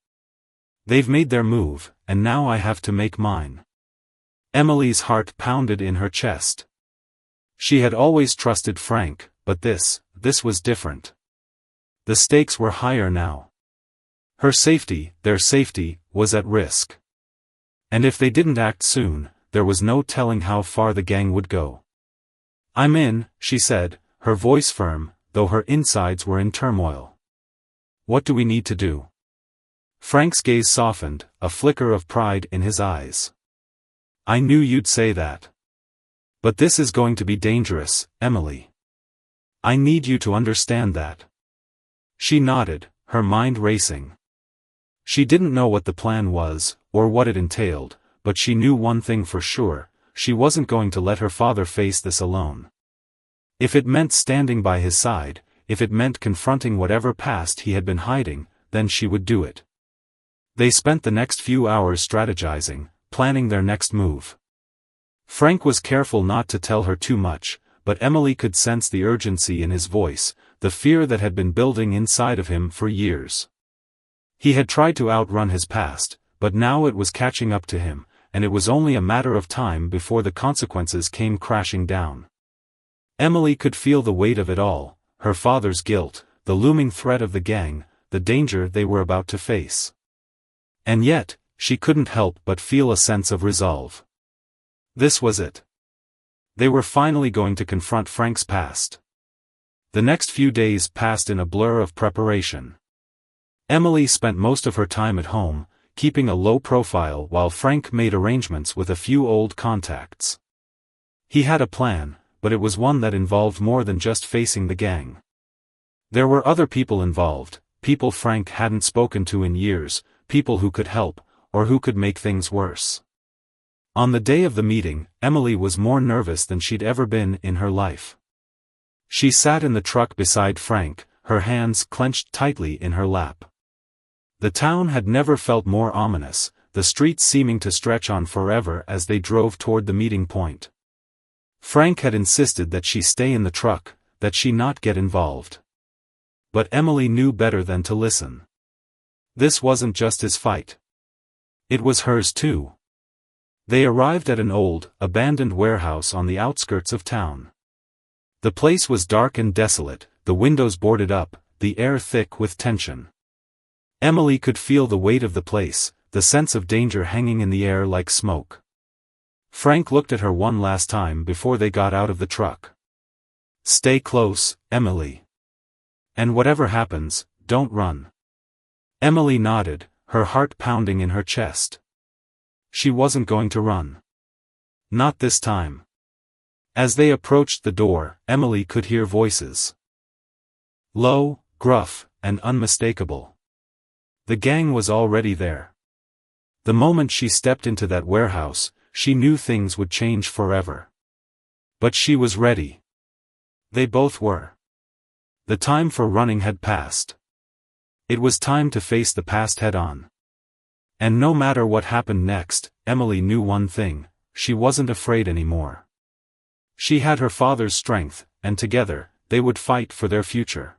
They've made their move, and now I have to make mine." Emily's heart pounded in her chest. She had always trusted Frank, but this was different. The stakes were higher now. Her safety, their safety, was at risk. And if they didn't act soon, there was no telling how far the gang would go. "I'm in," she said, her voice firm, though her insides were in turmoil. "What do we need to do?" Frank's gaze softened, a flicker of pride in his eyes. "I knew you'd say that. But this is going to be dangerous, Emily. I need you to understand that." She nodded, her mind racing. She didn't know what the plan was, or what it entailed, but she knew one thing for sure: she wasn't going to let her father face this alone. If it meant standing by his side, if it meant confronting whatever past he had been hiding, then she would do it. They spent the next few hours strategizing, planning their next move. Frank was careful not to tell her too much, but Emily could sense the urgency in his voice, the fear that had been building inside of him for years. He had tried to outrun his past, but now it was catching up to him, and it was only a matter of time before the consequences came crashing down. Emily could feel the weight of it all, her father's guilt, the looming threat of the gang, the danger they were about to face. And yet, she couldn't help but feel a sense of resolve. This was it. They were finally going to confront Frank's past. The next few days passed in a blur of preparation. Emily spent most of her time at home, keeping a low profile while Frank made arrangements with a few old contacts. He had a plan, but it was one that involved more than just facing the gang. There were other people involved, people Frank hadn't spoken to in years, people who could help, or who could make things worse. On the day of the meeting, Emily was more nervous than she'd ever been in her life. She sat in the truck beside Frank, her hands clenched tightly in her lap. The town had never felt more ominous, the streets seeming to stretch on forever as they drove toward the meeting point. Frank had insisted that she stay in the truck, that she not get involved. But Emily knew better than to listen. This wasn't just his fight. It was hers too. They arrived at an old, abandoned warehouse on the outskirts of town. The place was dark and desolate, the windows boarded up, the air thick with tension. Emily could feel the weight of the place, the sense of danger hanging in the air like smoke. Frank looked at her one last time before they got out of the truck. "Stay close, Emily. And whatever happens, don't run." Emily nodded, her heart pounding in her chest. She wasn't going to run. Not this time. As they approached the door, Emily could hear voices. Low, gruff, and unmistakable. The gang was already there. The moment she stepped into that warehouse, she knew things would change forever. But she was ready. They both were. The time for running had passed. It was time to face the past head-on. And no matter what happened next, Emily knew one thing: she wasn't afraid anymore. She had her father's strength, and together, they would fight for their future.